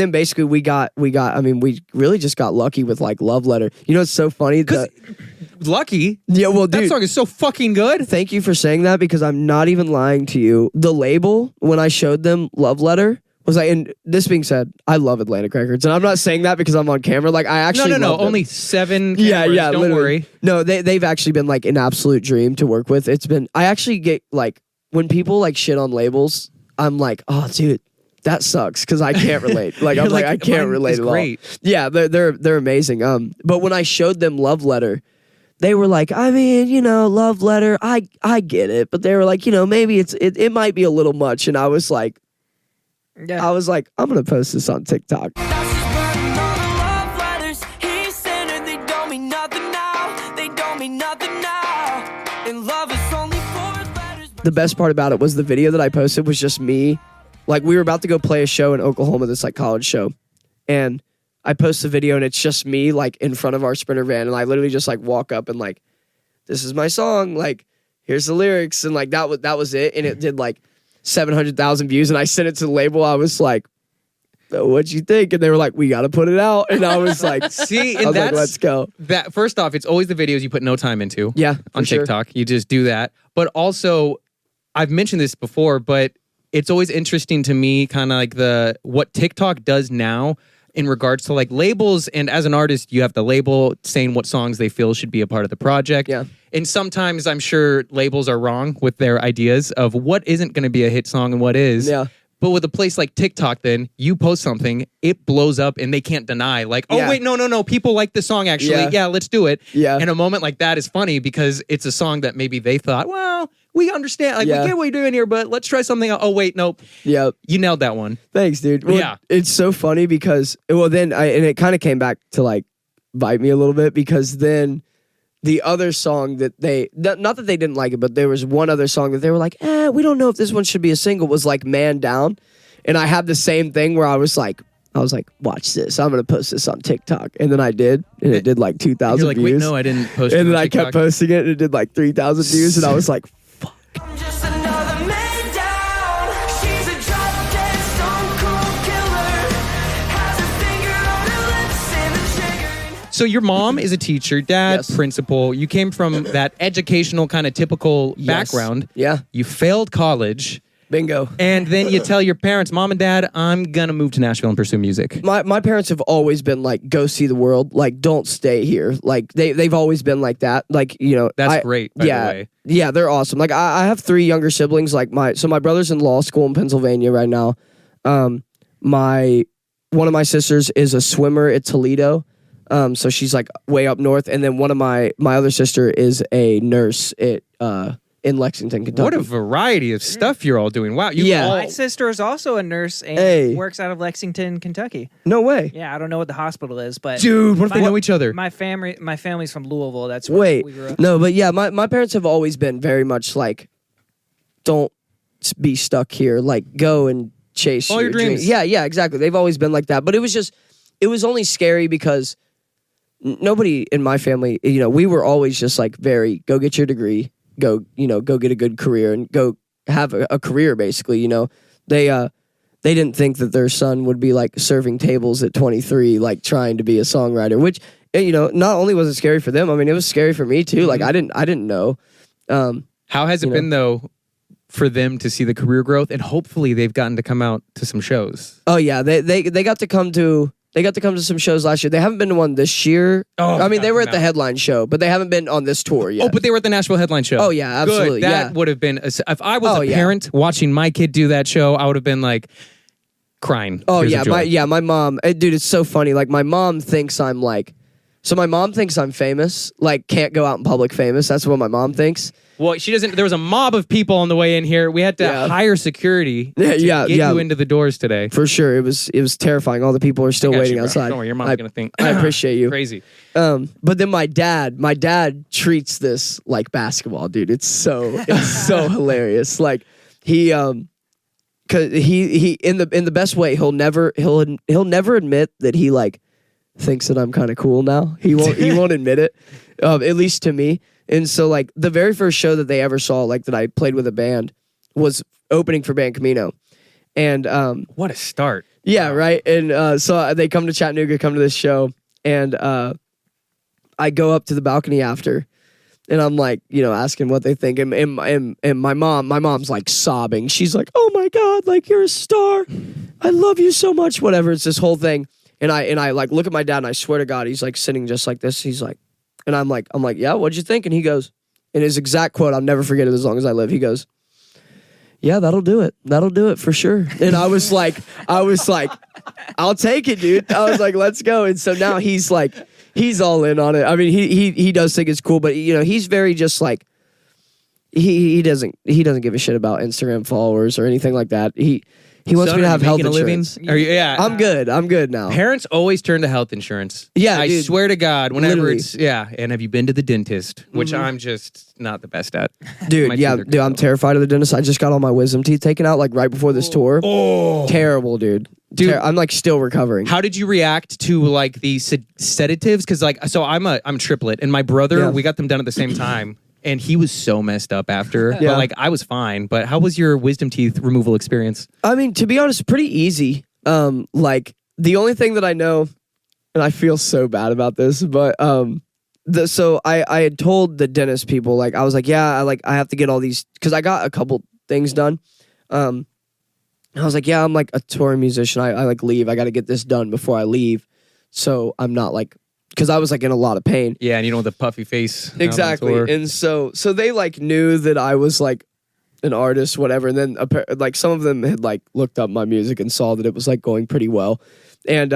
then basically we got. I mean, we really just got lucky with like Love Letter. You know, it's so funny. Lucky? Yeah, well, dude. That song is so fucking good. Thank you for saying that, because I'm not even lying to you. The label, when I showed them Love Letter, was like, and this being said, I love Atlantic Records, and I'm not saying that because I'm on camera. Like, I actually No, love them. only 7 cameras, Yeah, don't literally. worry. No, they've actually been like an absolute dream to work with. It's been, I actually get like, when people like shit on labels, I'm like, oh, dude, that sucks, because I can't relate. Like, I'm like, I can't relate at all. Great. Yeah, they're amazing. But when I showed them Love Letter, they were like, I mean, you know, Love Letter, I get it, but they were like, you know, maybe it might be a little much, and I was like, I'm gonna post this on TikTok. The best part about it was the video that I posted was just me. Like, we were about to go play a show in Oklahoma, this like college show, and I post the video and it's just me like in front of our Sprinter van, and I literally just like walk up and like, this is my song, like here's the lyrics, and like that was it, and it did like 700,000 views, and I sent it to the label. I was like, what'd you think? And they were like, we got to put it out, and I was like, see, I was like, let's go. That first off, it's always the videos you put no time into. Yeah, on for sure. TikTok, you just do that. But also, I've mentioned this before, but it's always interesting to me, kind of like what TikTok does now in regards to like labels. And as an artist, you have the label saying what songs they feel should be a part of the project. Yeah. And sometimes I'm sure labels are wrong with their ideas of what isn't going to be a hit song and what is. Yeah. But with a place like TikTok, then you post something, it blows up, and they can't deny. Like, oh Yeah. wait, no, people like the song actually. Yeah. Let's do it. Yeah. And a moment like that is funny because it's a song that maybe they thought, well, we understand, like Yeah. we get what you're doing here, but let's try something else. Oh wait, nope. Yep. You nailed that one. Thanks, dude. Well, Yeah. It's so funny because, well, then and it kind of came back to like bite me a little bit, because then the other song that not that they didn't like it, but there was one other song that they were like, we don't know if this one should be a single, was like Man Down. And I had the same thing where I was like, watch this. I'm going to post this on TikTok. And then I did. And it did like 2,000 You're like, views. wait, no, I didn't post it And on then I TikTok. kept posting it, and it did like 3,000 views. And I was like, Just another man down. She's a drop-dead stone cold killer. Has her finger on her lips and the trigger. So your mom is a teacher, dad, principal. You came from that educational kind of typical background. Yeah. You failed college. Bingo. And then you tell your parents, Mom and Dad, I'm going to move to Nashville and pursue music. My parents have always been like, go see the world. Like, don't stay here. Like, they've always been like that. Like, you know. That's great, by the yeah, way. Yeah, they're awesome. Like, I have 3 younger siblings. Like, my brother's in law school in Pennsylvania right now. One of my sisters is a swimmer at Toledo. So she's like way up north. And then one of my other sister is a nurse at in Lexington, Kentucky. What a variety of stuff you're all doing. Wow. My sister is also a nurse and works out of Lexington, Kentucky. No way. Yeah, I don't know what the hospital is, but dude, what if they know each other? My family's from Louisville. That's where Wait, we grew up. no, but yeah, my parents have always been very much like, don't be stuck here. Like, go and chase all your dreams. Yeah, exactly. They've always been like that. But it was only scary because nobody in my family, you know, we were always just like very, go get your degree, go get a good career and go have a career, basically. You know, they didn't think that their son would be like serving tables at 23, like trying to be a songwriter, which, you know, not only was it scary for them, I mean, it was scary for me too. Like, I didn't know. How has it been though for them to see the career growth, and hopefully they've gotten to come out to some shows? Oh yeah, they got to come to some shows last year. They haven't been to one this year. Oh, I mean, they were at the headline show, but they haven't been on this tour yet. Oh, but they were at the Nashville headline show. Oh yeah, absolutely. Good. That yeah. would have been if I was a parent watching my kid do that show, I would have been like crying. Oh Tears of yeah, joy. my mom, dude, it's so funny. Like, my mom thinks I'm like So my mom thinks I'm famous, like can't go out in public famous. That's what my mom thinks. Well, she doesn't. There was a mob of people on the way in here. We had to hire security to get you into the doors today. For sure, it was terrifying. All the people are still waiting outside. Don't worry, your mom's gonna think. I appreciate you. Crazy. But then my dad treats this like basketball, dude. It's so hilarious. Like he cause he in the best way. He'll never admit that he like thinks that I'm kind of cool now. He won't admit it. At least to me. And so, like, the very first show that they ever saw, like, that I played with a band was opening for Band Camino. And what a start. Yeah, right? And so they come to Chattanooga, come to this show, and I go up to the balcony after, and I'm, like, you know, asking what they think. And my mom's, like, sobbing. She's like, oh, my God, like, you're a star. I love you so much, whatever. It's this whole thing. And I like, look at my dad, and I swear to God, he's, like, sitting just like this. He's like, and I'm like, yeah, what'd you think? And he goes, in his exact quote, I'll never forget it as long as I live. He goes, yeah, that'll do it. That'll do it for sure. And I was like, I'll take it, dude. I was like, let's go. And so now he's like, he's all in on it. I mean, he does think it's cool, but you know, he's very just like, he doesn't give a shit about Instagram followers or anything like that. He wants me to have health insurance. Yeah, I'm good now. Parents always turn to health insurance. Yeah, I dude. swear to God, whenever Literally. it's and have you been to the dentist? Which I'm just not the best at. Dude, My yeah, teeth are dude, I'm terrified of the dentist. I just got all my wisdom teeth taken out like right before this tour. Oh, terrible, dude. I'm like still recovering. How did you react to like the sedatives? Because like, so I'm triplet, and my brother, we got them done at the same time. And he was so messed up after. Yeah. But like I was fine. But how was your wisdom teeth removal experience? I mean, to be honest, pretty easy. Like the only thing that I know, and I feel so bad about this, but so I had told the dentist people, like I was like, yeah, I have to get all these because I got a couple things done. I was like, yeah, I'm like a touring musician. I like leave. I got to get this done before I leave, so I'm not like. Because I was like in a lot of pain. Yeah, and you know the puffy face. Exactly. And so they like knew that I was like an artist, whatever. And then like some of them had like looked up my music and saw that it was like going pretty well. And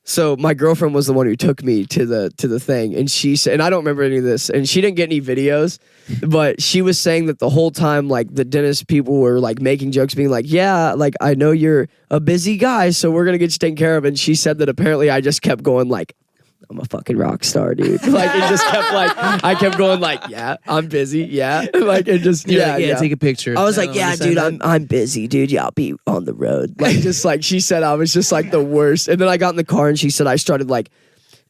so my girlfriend was the one who took me to the thing, and she said, and I don't remember any of this, and she didn't get any videos, but she was saying that the whole time like the dentist people were like making jokes, being like, yeah, like I know you're a busy guy, so we're gonna get you taken care of. And she said that apparently I just kept going like, I'm a fucking rock star, dude. Like it just kept like I kept going like, yeah, I'm busy, yeah, like it just yeah, take a picture. I was like, yeah, dude, I'm busy, dude. Yeah, I'll be on the road. Like just like she said, I was just like the worst. And then I got in the car and she said I started like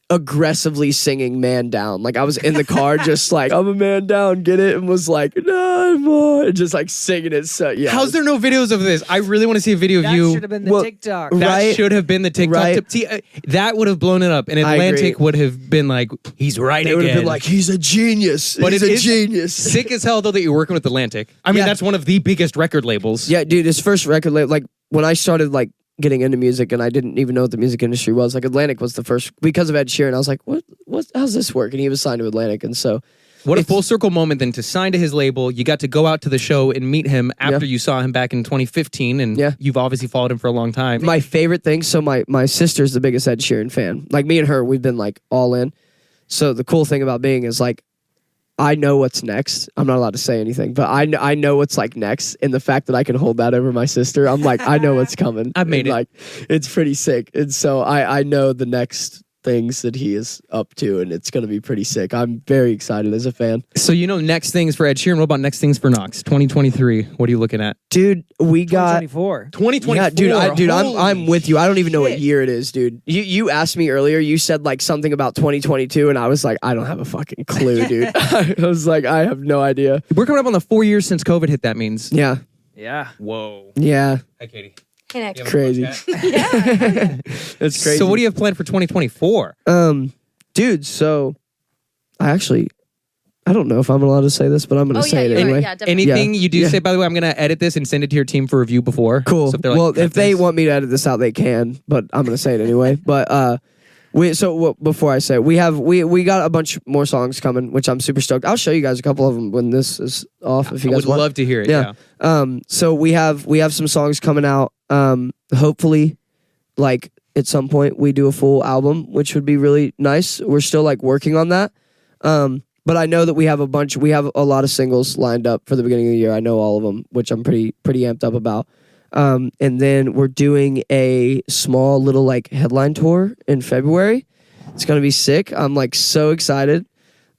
aggressively singing "Man Down." Like I was in the car just like, I'm a man down, get it? And was like, no more, and just like singing it. So yeah. How's there no videos of this? I really want to see a video of you. That should have been the TikTok. That should have been the TikTok. Right. See, that would have blown it up. And Atlantic would have been like, he's right They again. would have been like, he's a genius. But he's it a is genius. Sick as hell though that you're working with Atlantic. I mean, that's one of the biggest record labels. Yeah, dude, his first record label, like when I started like getting into music and I didn't even know what the music industry was, like Atlantic was the first, because of Ed Sheeran. I was like, what how's this work? And he was signed to Atlantic. And so what a full circle moment then to sign to his label. You got to go out to the show and meet him after you saw him back in 2015, and you've obviously followed him for a long time. My favorite thing, so my sister's the biggest Ed Sheeran fan. Like me and her, we've been like all in. So the cool thing about being is like, I know what's next. I'm not allowed to say anything, but I know what's like next. And the fact that I can hold that over my sister, I'm like, I know what's coming. I've made it. Like, it's pretty sick. And so I know the next things that he is up to, and it's going to be pretty sick. I'm very excited as a fan. So you know next things for Ed Sheeran. What about next things for Knox? 2023. What are you looking at? Dude, we got 2024. 2024. Yeah, dude, I'm with you. I don't even know what year it is, dude. You asked me earlier. You said like something about 2022, and I was like, I don't have a fucking clue, dude. I was like, I have no idea. We're coming up on the 4 years since COVID hit. That means. Yeah. Yeah. Whoa. Yeah. Hi, Katie. Hey, Nick. Crazy. That's crazy. So what do you have planned for 2024? Dude, so I don't know if I'm allowed to say this, but I'm going to say it you're anyway. right. Yeah, definitely. Anything you do say, by the way, I'm going to edit this and send it to your team for review before. Cool. So if they're like, well, "Cut if they this." want me to edit this out, they can, but I'm going to say it anyway. But before I say it, we got a bunch more songs coming, which I'm super stoked. I'll show you guys a couple of them when this is off. If you guys would want. love to hear it. Yeah. So we have some songs coming out. Hopefully, like at some point we do a full album, which would be really nice. We're still like working on that. But I know that we have a lot of singles lined up for the beginning of the year. I know all of them, which I'm pretty amped up about. And then we're doing a small little like headline tour in February. It's going to be sick. I'm like so excited.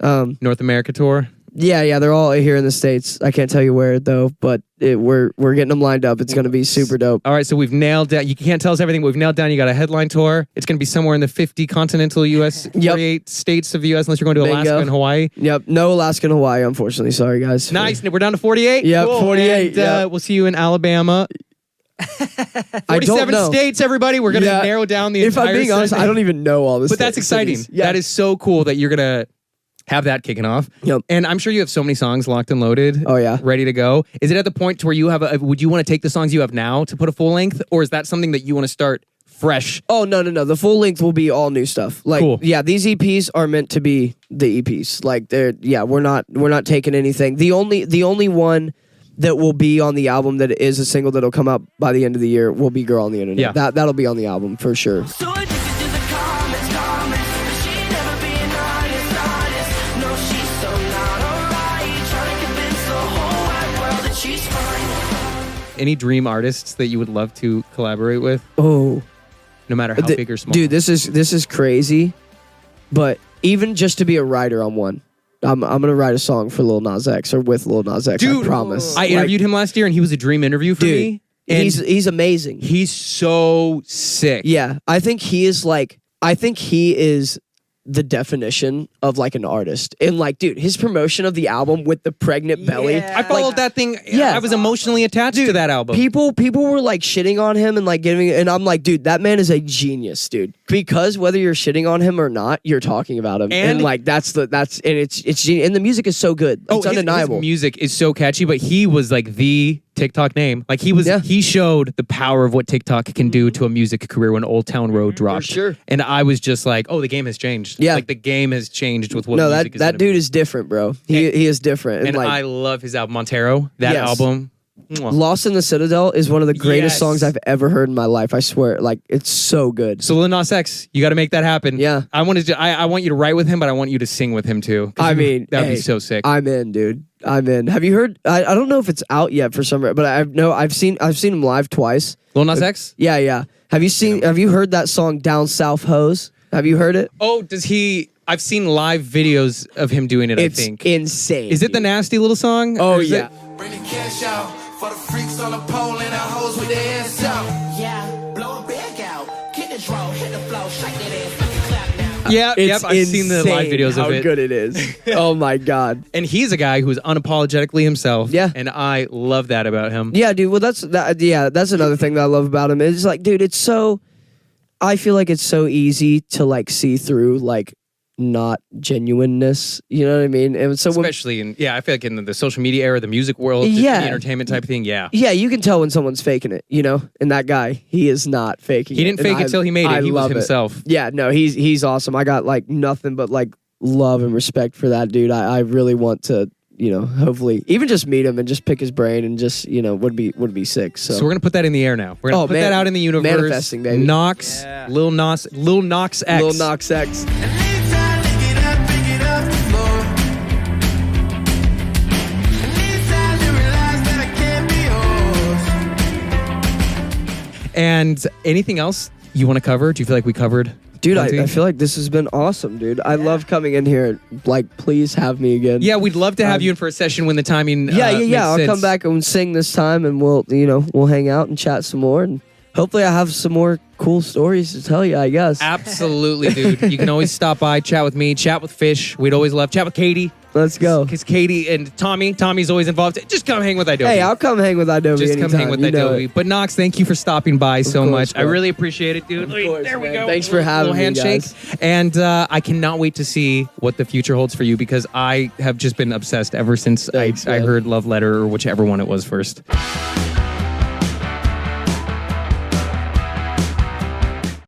North America tour. Yeah, they're all here in the States. I can't tell you where though, but we're getting them lined up. It's going to be super dope. All right, so we've nailed down. You can't tell us everything, but we've nailed down. You got a headline tour. It's going to be somewhere in the 50 continental U.S., 48 states of the U.S., unless you're going to Alaska and Hawaii. Yep, no Alaska and Hawaii, unfortunately. Sorry, guys. Nice. We're down to 48? Yep, cool. 48. And, we'll see you in Alabama. 47 states, everybody. We're going to narrow down the entire If I'm being honest, I don't even know all this. But that's exciting. Yeah. That is so cool that you're going to have that kicking off. Yep. And I'm sure you have so many songs locked and loaded. Oh, yeah. Ready to go. Is it at the point to where you have would you want to take the songs you have now to put a full length? Or is that something that you want to start fresh? Oh, no. The full length will be all new stuff. Like, cool. Yeah, these EPs are meant to be the EPs. Like, we're not taking anything. The only one that will be on the album that is a single that'll come out by the end of the year will be Girl on the Internet. Yeah. That'll be on the album for sure. So addicted to the comments, but she ain't never being honest. No, she's so not alright. Trying to convince the whole wide world that she's fine. Any dream artists that you would love to collaborate with? Oh. No matter how big or small. Dude, this is crazy. But even just to be a writer on one. I'm gonna write a song for Lil Nas X or with Lil Nas X. Dude, I promise. I interviewed him last year, and he was a dream interview for me. And he's amazing. He's so sick. Yeah, I think he is the definition of like an artist. And like, dude, his promotion of the album with the pregnant belly. I followed that thing. Yeah. I was emotionally attached to that album. People were like shitting on him and like and I'm like, dude, that man is a genius, dude. Because whether you're shitting on him or not, you're talking about him. And like it's genius. And the music is so good. It's undeniable. His music is so catchy, but he was like the TikTok name. Like he showed the power of what TikTok can do to a music career when Old Town Road dropped. For sure. And I was just like, oh, the game has changed. Yeah. Like the game has changed with what no, music is. That dude is different, bro. He is different. And like, I love his album Montero. That album. Lost in the Citadel is one of the greatest songs I've ever heard in my life. I swear, like it's so good. So Lil Nas X, you got to make that happen. Yeah, I want you to write with him, but I want you to sing with him too. I mean, that'd be so sick. I'm in, dude. I'm in. Have you heard? I don't know if it's out yet for some reason, but I've seen him live twice. Lil Nas X? Yeah. Have you heard that song Down South Hose? Have you heard it? Oh, does he? I've seen live videos of him doing it. It's I think insane. Is it the nasty little song? Oh yeah. Bring the cash out for the freaks on the pole and the hoes with their ass out. Yeah, blow a bag out, get the draw, hit the flow, shake that ass, clap now. Yep, I've seen the live videos of it. How good it is. Oh my god. And he's a guy who's unapologetically himself. Yeah. And I love that about him. Yeah, dude. Well, that's another thing that I love about him. It's like, dude, I feel like it's so easy to like see through like not genuineness. You know what I mean? And so especially I feel like in the social media era, the music world, the entertainment type thing. Yeah. Yeah, you can tell when someone's faking it, you know? And that guy, he is not faking it. He didn't fake it till he made it. He was himself. Yeah, no, he's awesome. I got like nothing but like love and respect for that dude. I really want to, you know, hopefully even just meet him and just pick his brain and just, you know, would be sick. So we're gonna put that in the air now. We're gonna put that out in the universe. Manifesting, baby. Knox, Lil Nas X. Lil Knox X. And anything else you want to cover? Do you feel like we covered? Dude, I feel like this has been awesome, dude. I love coming in here. Like, please have me again. Yeah, we'd love to have you in for a session when the timing makes I'll sense. come back and sing this time, and we'll hang out and chat some more, and hopefully I have some more cool stories to tell you, I guess. Absolutely, dude. You can always stop by, chat with me, chat with Fish. We'd always love chat with Katie. Let's go. Because Katie and Tommy's always involved. Just come hang with Idobi. Hey, I'll come hang with Idobi. Just come hang with Idobi. But Knox, thank you for stopping by so much. Bro. I really appreciate it, dude. Of course, there we man. go. Thanks for having me, handshake. guys. And I cannot wait to see what the future holds for you because I have just been obsessed ever since I heard Love Letter or whichever one it was first.